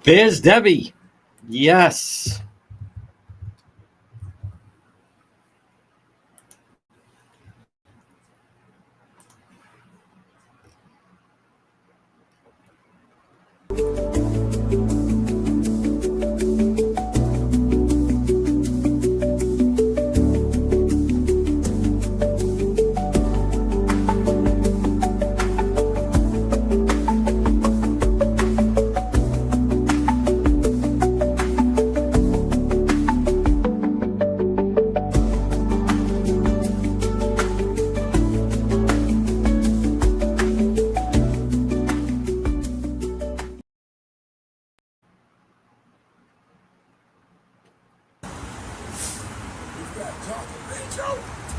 There's Debbie. Yes.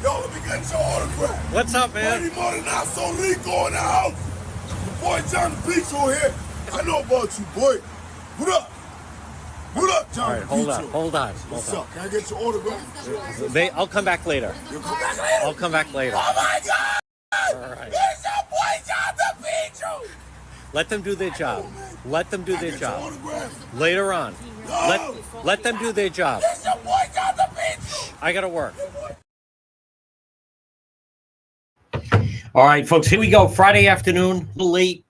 Yo, let me get your autograph. What's up, man? Money more than I saw RICO in the house. The boy John DePetro here. I know about you, boy. What up? What up, John? All right, hold on. What's up? Can I get your autograph? I'll come back later. You'll come back later? I'll come back later. Oh my God! All right. It's your boy John DePetro. Let them do their job. Let them do Can I their get your job. autograph? Later on. No. Let them do their job. It's your boy John DePetro. I gotta work. All right, folks, here we go. Friday afternoon, a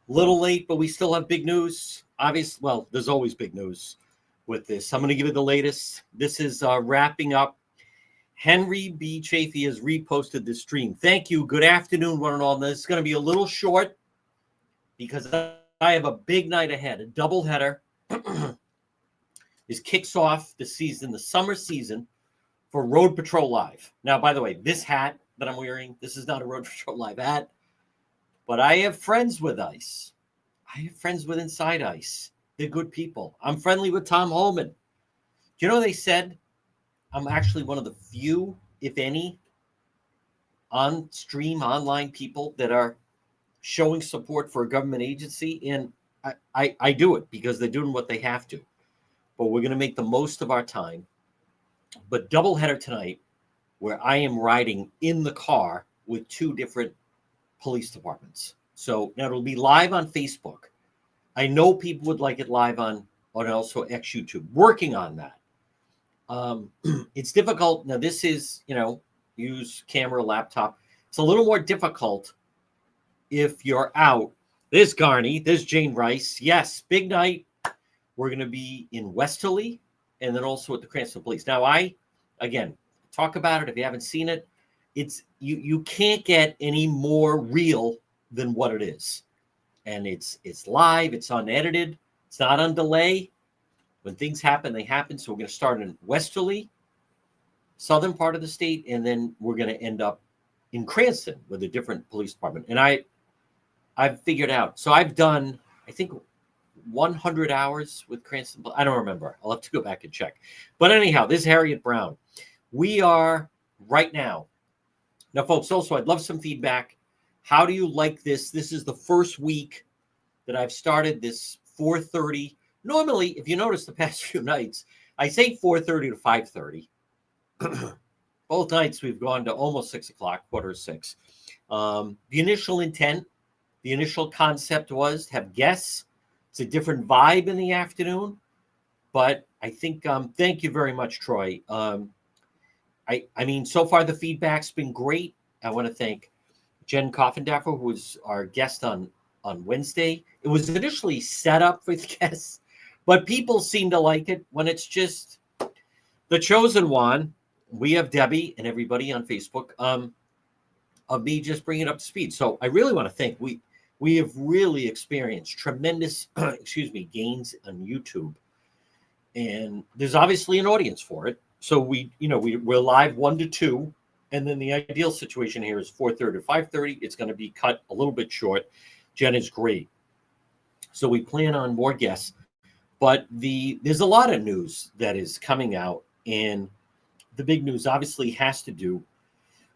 little late, but we still have big news. Obviously, well, there's always big news with this. I'm going to give you the latest. This is wrapping up. Henry B. Chafee has reposted this stream. Thank you. Good afternoon, one and all. This is going to be a little short because I have a big night ahead, a doubleheader. This kicks off the season, the summer season for Road Patrol Live. Now, by the way, this hat that I'm wearing, this is not a Road Patrol Live hat, but I have friends with ICE. I have friends with Inside ICE. They're good people. I'm friendly with Tom Holman. Do you know they said I'm actually one of the few, if any, on-stream online people that are showing support for a government agency, and I do it because they're doing what they have to. But we're going to make the most of our time. But doubleheader tonight, where I am riding in the car with two different police departments. So now it'll be live on Facebook. I know people would like it live on also X YouTube. Working on that. It's difficult. Now this is, use camera, laptop. It's a little more difficult if you're out. There's Garney. There's Jane Rice. Yes, big night. We're going to be in Westerly and then also at the Cranston Police. Now again, talk about it if you haven't seen it. It's you can't get any more real than what it is. And it's live, it's unedited, it's not on delay. When things happen, they happen. So we're going to start in Westerly, southern part of the state, and then we're going to end up in Cranston with a different police department. And I've figured out. So I've done, I think, 100 hours with Cranston. I don't remember. I'll have to go back and check. But anyhow, this is Harriet Brown. We are right now. Now, folks, also, I'd love some feedback. How do you like this? This is the first week that I've started this 4:30. Normally, if you notice the past few nights, I say 4:30 to 5:30. Both nights we've gone to almost 6 o'clock, 5:45. The initial intent, the initial concept was to have guests. It's a different vibe in the afternoon. But I think, thank you very much, Troy. I mean, so far the feedback's been great. I want to thank Jen Coffendaffer, who was our guest on Wednesday. It was initially set up with guests, but people seem to like it when it's just the chosen one. We have Debbie and everybody on Facebook of me just bringing it up to speed. So I really want to thank, we have really experienced tremendous, gains on YouTube. And there's obviously an audience for it. So we're live 1 to 2. And then the ideal situation here is 4:30 to 5:30. It's going to be cut a little bit short. Jen is great. So we plan on more guests. But there's a lot of news that is coming out. And the big news obviously has to do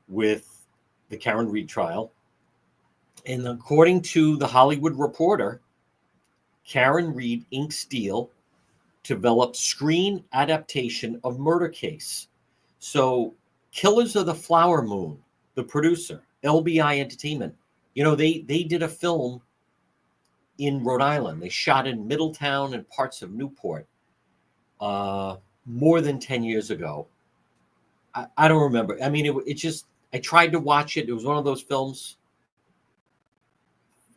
with the Karen Reed trial. And according to the Hollywood Reporter, Karen Reed inks deal to develop screen adaptation of murder case. So Killers of the Flower Moon, the producer, LBI Entertainment, they did a film in Rhode Island. They shot in Middletown and parts of Newport more than 10 years ago. I don't remember. I mean, it just, I tried to watch it. It was one of those films,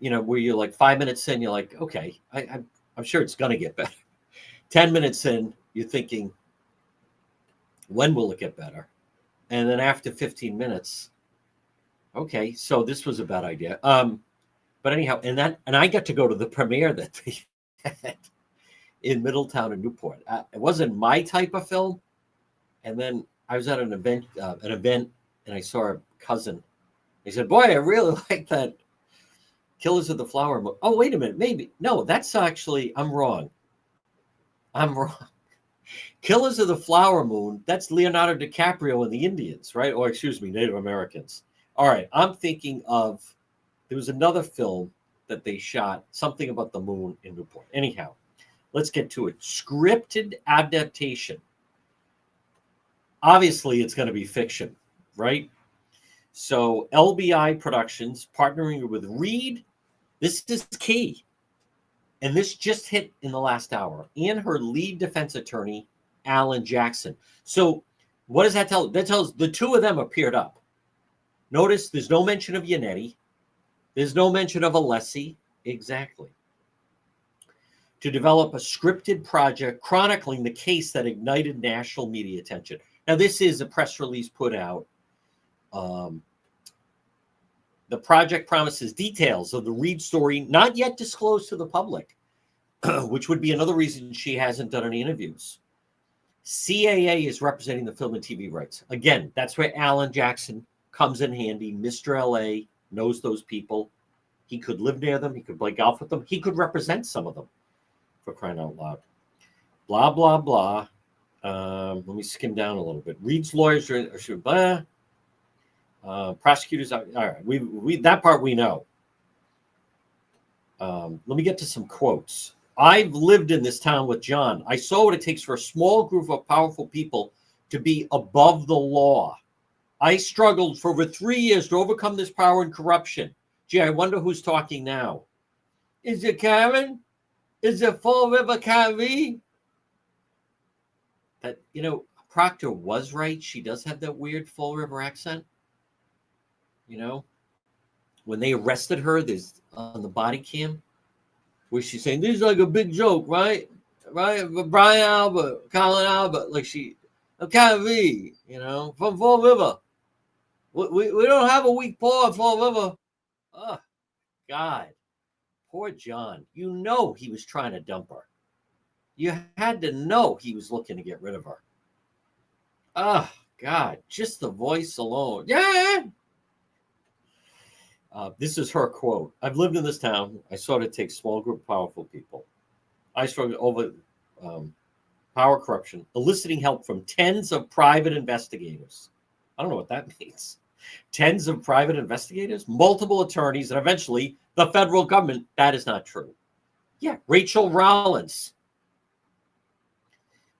where you're like 5 minutes in, you're like, okay, I'm sure it's going to get better. 10 minutes in, you're thinking, when will it get better? And then after 15 minutes, okay, so this was a bad idea. But anyhow, and I got to go to the premiere that they had in Middletown and Newport. It wasn't my type of film. And then I was at an event, and I saw a cousin. He said, "Boy, I really like that Killers of the Flower Moon." Oh, wait a minute, maybe no. That's actually, I'm wrong. Killers of the Flower Moon. That's Leonardo DiCaprio and the Indians, right? Or excuse me, Native Americans. All right, I'm thinking of. There was another film that they shot, something about the moon in Newport. Anyhow, let's get to it. Scripted adaptation. Obviously, it's going to be fiction, right? So LBI Productions partnering with Reed. This is key. And this just hit in the last hour. And her lead defense attorney, Alan Jackson. So what does that tell? That tells the two of them appeared up. Notice there's no mention of Yannetti. There's no mention of Alessi. Exactly. To develop a scripted project chronicling the case that ignited national media attention. Now, this is a press release put out. The project promises details of the Reed story not yet disclosed to the public, which would be another reason she hasn't done any interviews. CAA is representing the film and TV rights. Again, that's where Alan Jackson comes in handy. Mr. LA knows those people. He could live near them. He could play golf with them. He could represent some of them, for crying out loud. Blah, blah, blah. Let me skim down a little bit. Reed's lawyers are blah. Prosecutors. All right. We that part we know. Let me get to some quotes. I've lived in this town with John. I saw what it takes for a small group of powerful people to be above the law. I struggled for over 3 years to overcome this power and corruption. Gee, I wonder who's talking now. Is it Karen? Is it Fall River Kyrie? That, Proctor was right. She does have that weird Fall River accent. When they arrested her, there's on the body cam where she's saying, "This is like a big joke, right? Right? Brian Albert, Colin Albert, like Kyrie, from Fall River. We don't have a weak paw at Fall River." Oh, God. Poor John. He was trying to dump her. You had to know he was looking to get rid of her. Oh, God. Just the voice alone. Yeah. This is her quote. "I've lived in this town. I saw it take small group of powerful people. I struggled over power corruption, eliciting help from tens of private investigators." I don't know what that means. Tens of private investigators, multiple attorneys, and eventually the federal government. That is not true. Yeah, Rachel Rollins.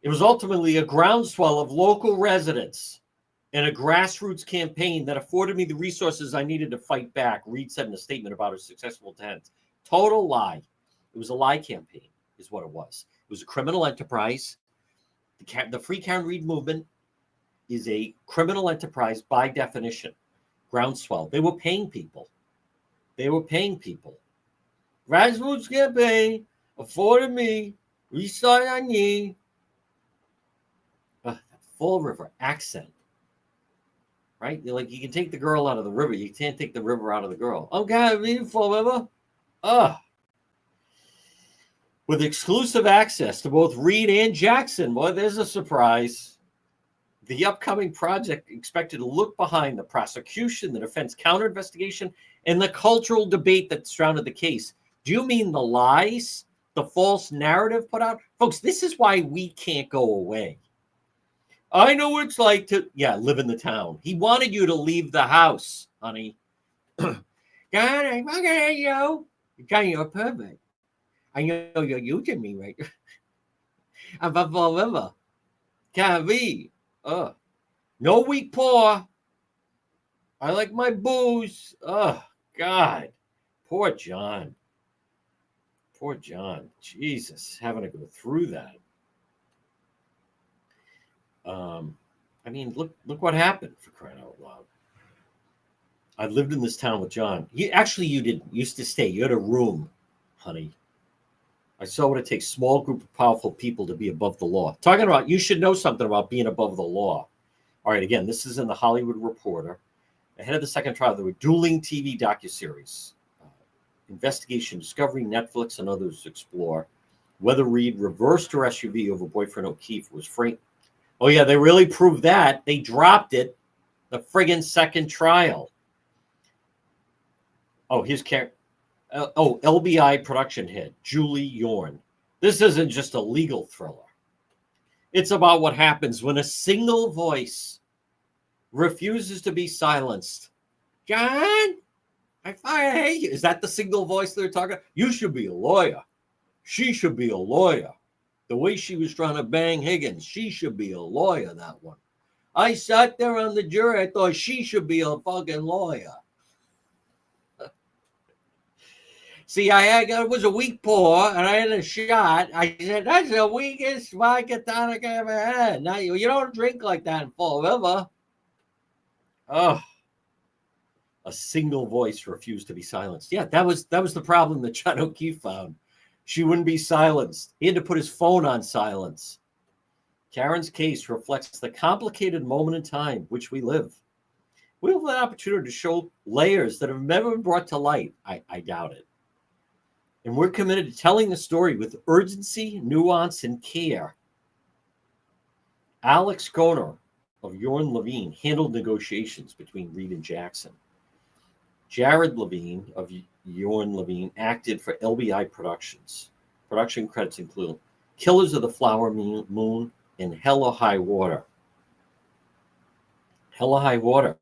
"It was ultimately a groundswell of local residents and a grassroots campaign that afforded me the resources I needed to fight back," Reed said in a statement about her successful attempt. Total lie. It was a lie campaign, is what it was. It was a criminal enterprise. The Free Karen Reed movement is a criminal enterprise by definition. Groundswell. They were paying people. Grassroots campaign afforded me resources I need. Fall River accent. Right? You can take the girl out of the river. You can't take the river out of the girl. Okay, read Fall River. With exclusive access to both Reed and Jackson. Boy, there's a surprise. The upcoming project expected to look behind the prosecution, the defense counter-investigation, and the cultural debate that surrounded the case. Do you mean the lies, the false narrative put out? Folks, this is why we can't go away. I know what it's like to, live in the town. He wanted you to leave the house, honey. God, I'm not gonna you. You're perfect. I know you're using me, right? I'm a Fall River. Kyrie. No weak paw. I like my booze. Oh, God. Poor John. Poor John. Jesus, having to go through that. I mean, look what happened, for crying out loud. I lived in this town with John. You didn't used to stay. You had a room, honey. I saw what it takes. Small group of powerful people to be above the law. Talking about, you should know something about being above the law. All right, again, this is in the Hollywood Reporter. Ahead of the second trial, there were dueling TV docuseries. Investigation, Discovery, Netflix, and others explore whether Reed reversed her SUV over boyfriend O'Keefe was framed. Oh, yeah, they really proved that. They dropped it. The friggin' second trial. Oh, here's LBI production head, Julie Yorn. This isn't just a legal thriller. It's about what happens when a single voice refuses to be silenced. John, I hate you. Is that the single voice they're talking? You should be a lawyer. She should be a lawyer. The way she was trying to bang Higgins, she should be a lawyer, that one. I sat there on the jury. I thought she should be a fucking lawyer. See, I was a weak paw, and I had a shot. I said, that's the weakest vodka tonic I ever had. Now, you don't drink like that in Fall River. Oh, a single voice refused to be silenced. Yeah, that was the problem that John O'Keefe found. She wouldn't be silenced. He had to put his phone on silence. Karen's case reflects the complicated moment in time which we live. We have an opportunity to show layers that have never been brought to light. I doubt it. And we're committed to telling the story with urgency, nuance, and care. Alex Goner of Yorn Levine handled negotiations between Reed and Jackson. Jared Levine of Yorn Levine acted for LBI Productions. Production credits include Killers of the Flower Moon and Hella High Water. Hella High Water.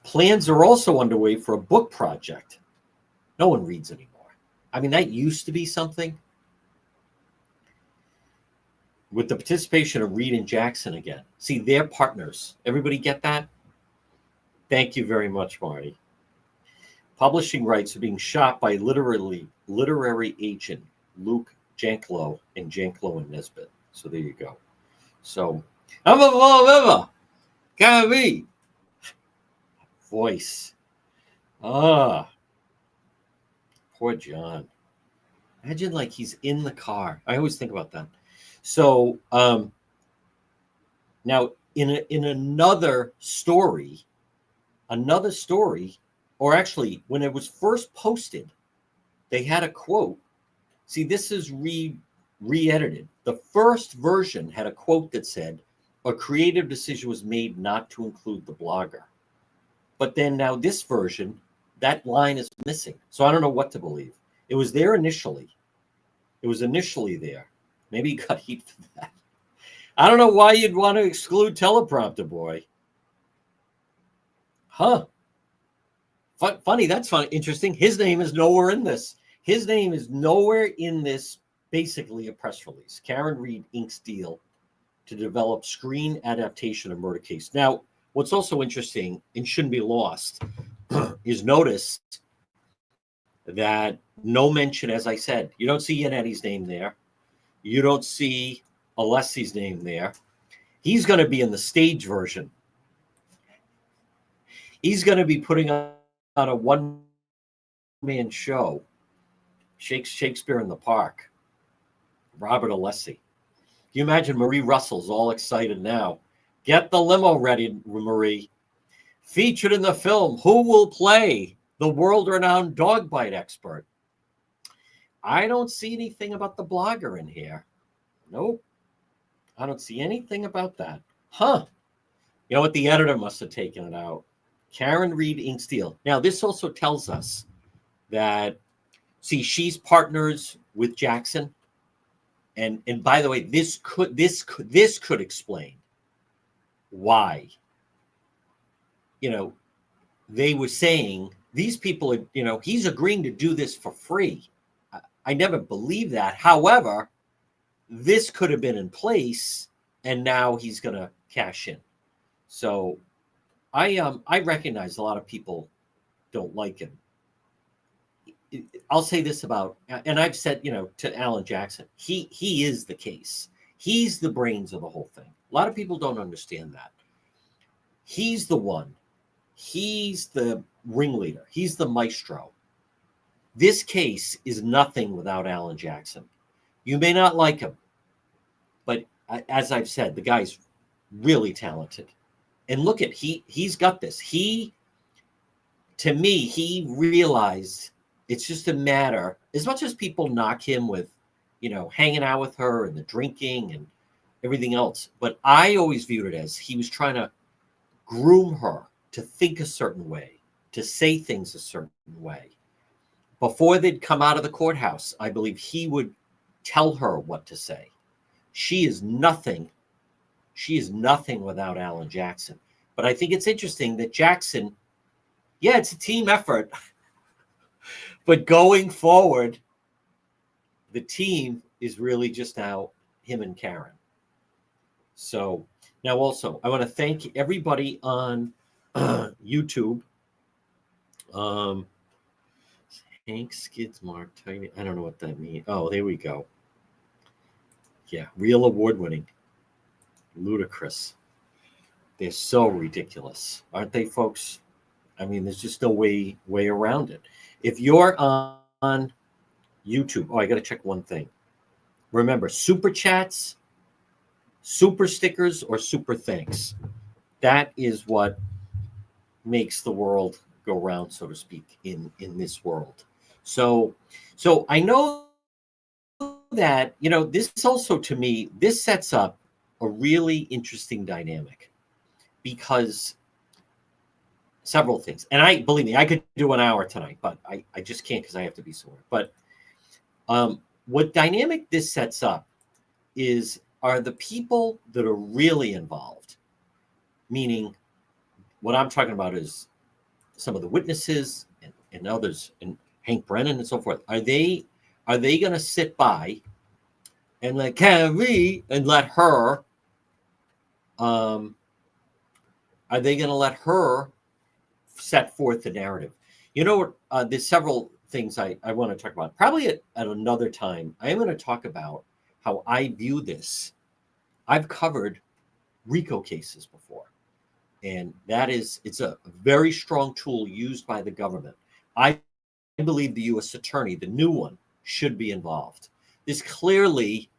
Plans are also underway for a book project. No one reads anymore. I mean, that used to be something. With the participation of Reed and Jackson again. See, they're partners. Everybody get that? Thank you very much, Marty. Publishing rights are being shot by literary agent Luke Janklow and Janklow and Nesbitt. So there you go. So, I'm a Fall Can't be. Voice. Poor John. Imagine like he's in the car. I always think about that. So now in another story, or actually when it was first posted, they had a quote. See, this is re-edited. The first version had a quote that said, "A creative decision was made not to include the blogger." But then now this version, that line is missing. So I don't know what to believe. It was there initially. It was initially there. Maybe he got heat for that. I don't know why you'd want to exclude teleprompter boy. Huh. Funny, that's funny. Interesting. His name is nowhere in this. His name is nowhere in this, basically a press release. Karen Reed inks deal to develop screen adaptation of Murder Case. Now, what's also interesting and shouldn't be lost is notice that no mention, as I said, you don't see Yanetti's name there. You don't see Alessi's name there. He's going to be in the stage version. He's going to be putting on a one-man show. Shakespeare in the Park. Robert Alessi. Can you imagine Marie Russell's all excited now? Get the limo ready, Marie. Featured in the film, who will play the world-renowned dog bite expert? I don't see anything about the blogger in here. Nope. I don't see anything about that. Huh. You know what? The editor must have taken it out. Karen Reed inks deal. Now, this also tells us that, see, she's partners with Jackson. And by the way, this could explain why, they were saying these people are, he's agreeing to do this for free. I never believed that. However, this could have been in place and now he's going to cash in. So I recognize a lot of people don't like him. I'll say this about, and I've said, to Alan Jackson, he is the case. He's the brains of the whole thing. A lot of people don't understand that. He's the one. He's the ringleader. He's the maestro. This case is nothing without Alan Jackson. You may not like him, but as I've said, the guy's really talented. And look at, he's got this. To me, he realized it's just a matter, as much as people knock him with, hanging out with her and the drinking and everything else. But I always viewed it as he was trying to groom her to think a certain way, to say things a certain way. Before they'd come out of the courthouse, I believe he would tell her what to say. She is nothing without Alan Jackson. But I think it's interesting that Jackson, yeah, it's a team effort. But going forward, the team is really just now him and Karen. So now also, I want to thank everybody on YouTube. Hank Skidsmark, I don't know what that means. Oh, there we go. Yeah, real award winning. Ludicrous. They're so ridiculous, aren't they, folks? I mean, there's just no way around it. If you're on YouTube, I got to check one thing. Remember, super chats, super stickers, or super thanks. That is what makes the world go round, so to speak, in this world. So I know that, this also, to me, this sets up a really interesting dynamic, because several things. And believe me, I could do an hour tonight, but I just can't, because I have to be somewhere. But what dynamic this sets up are the people that are really involved, meaning what I'm talking about is some of the witnesses and others, and Hank Brennan and so forth. Are they going to sit by and let Carrie and let her? Are they going to let her set forth the narrative? There's several things I want to talk about. Probably at another time, I am going to talk about how I view this. I've covered RICO cases before, and it's a very strong tool used by the government. I believe the U.S. attorney, the new one, should be involved. This clearly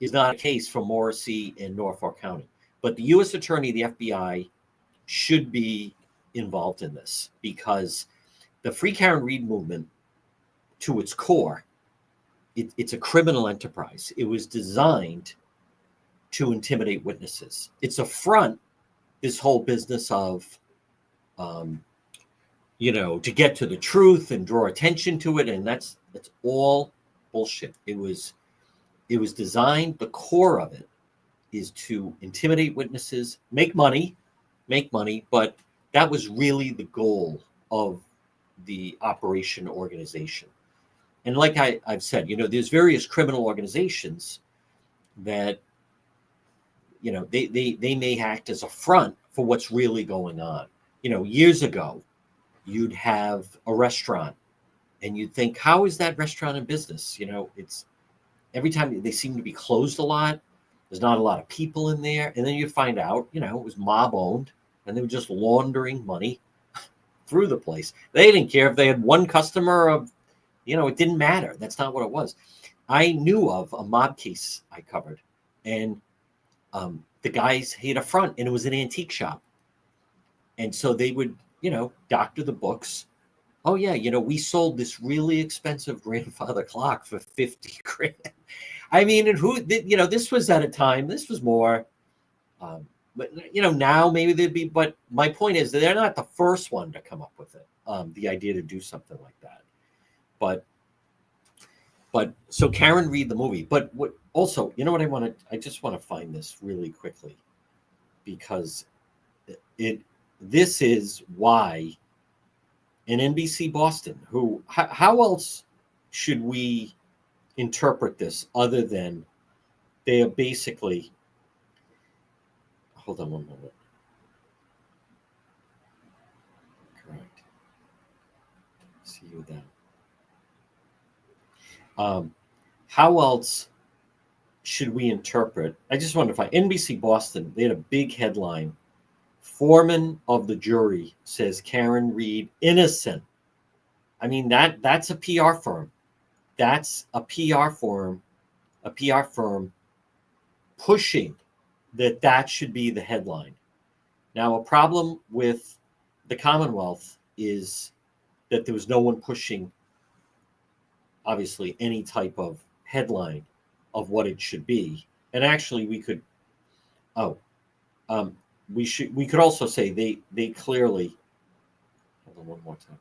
is not a case for Morrissey and Norfolk County, but the U.S. attorney, the FBI, should be involved in this, because the Free Karen Read movement, to its core, it's a criminal enterprise. It was designed to intimidate witnesses. It's a front, this whole business of, to get to the truth and draw attention to it, and that's all bullshit. It was designed, the core of it is to intimidate witnesses, make money, but that was really the goal of the operation organization. And like I've said, there's various criminal organizations that, they may act as a front for what's really going on. Years ago, you'd have a restaurant and you'd think, how is that restaurant in business? It's every time they seem to be closed a lot. There's not a lot of people in there. And then you'd find out, it was mob owned, and they were just laundering money through the place. They didn't care if they had one customer of, it didn't matter. That's not what it was. I knew of a mob case I covered, and the guys had a front, and it was an antique shop. And so they would, doctor the books. Oh yeah, we sold this really expensive grandfather clock for 50 grand. I mean, and this was at a time, this was more, but now maybe they'd be, but my point is that they're not the first one to come up with it. The idea to do something like that. But so Karen Read the movie, but what also, what I just want to find this really quickly, because this is why in NBC Boston, how else should we interpret this other than they are basically, hold on one moment. Correct. See you then. How else should we interpret? I just wonder if NBC Boston, they had a big headline. Foreman of the jury says Karen Reed innocent. I mean, that's a PR firm. That's a PR firm pushing that should be the headline. Now, a problem with the Commonwealth is that there was no one pushing, obviously, any type of headline of what it should be. And actually, we could also say they clearly. Hold on one more time.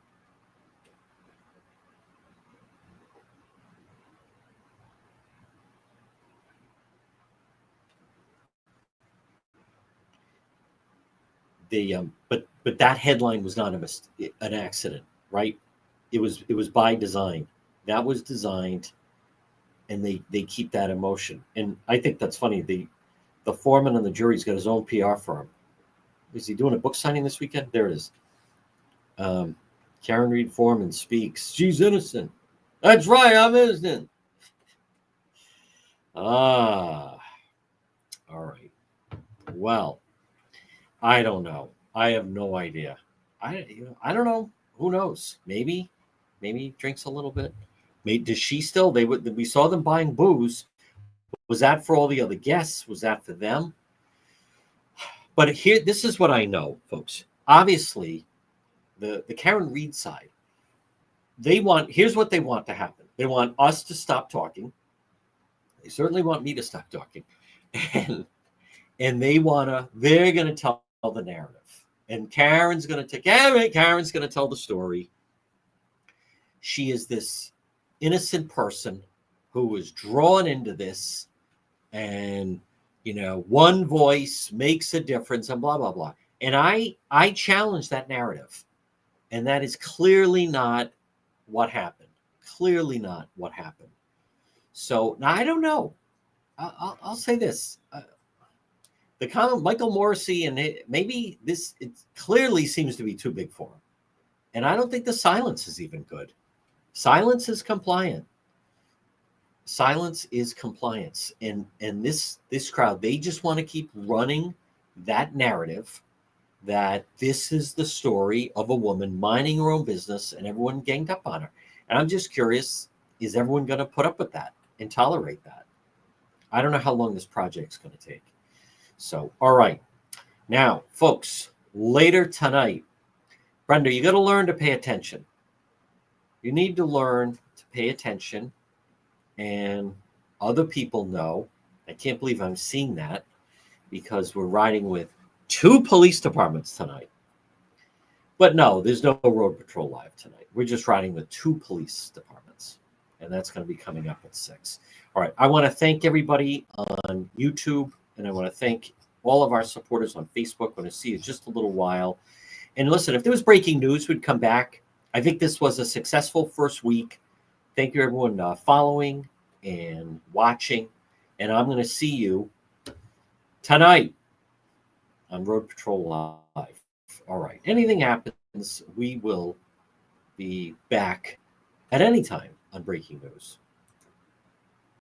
But that headline was not an accident, right? It was by design. That was designed, and they keep that in motion. And I think that's funny. The foreman on the jury's got his own PR firm. Is he doing a book signing this weekend? There it is. Karen Reed Foreman speaks. She's innocent. That's right, I'm innocent. All right. Well, I don't know. I have no idea. I don't know. Who knows? Maybe drinks a little bit. Maybe, does she still? We saw them buying booze. Was that for all the other guests? Was that for them? But this is what I know, folks. Obviously, the Karen Reed side, here's what they want to happen. They want us to stop talking. They certainly want me to stop talking. And they're going to tell the narrative. And Karen's going to tell the story. She is this innocent person who was drawn into this, and one voice makes a difference, and blah blah blah. And I challenge that narrative, and that is clearly not what happened. Clearly not what happened. So now I don't know. I'll say this. Michael Morrissey, and maybe it clearly seems to be too big for him. And I don't think the silence is even good. Silence is compliant. Silence is compliance. And this crowd, they just want to keep running that narrative that this is the story of a woman minding her own business and everyone ganged up on her. And I'm just curious, is everyone going to put up with that and tolerate that? I don't know how long this project's going to take. So, all right. Now, folks, later tonight, Brenda, you got to learn to pay attention. You need to learn to pay attention, and other people know. I can't believe I'm seeing that, because we're riding with 2 police departments tonight. But no, there's no Road Patrol Live tonight. We're just riding with 2 police departments, and that's going to be coming up at 6. All right. I want to thank everybody on YouTube. And I want to thank all of our supporters on Facebook. I'm going to see you in just a little while. And listen, if there was breaking news, we'd come back. I think this was a successful first week. Thank you, everyone, following and watching. And I'm going to see you tonight on Road Patrol Live. All right. Anything happens, we will be back at any time on Breaking News.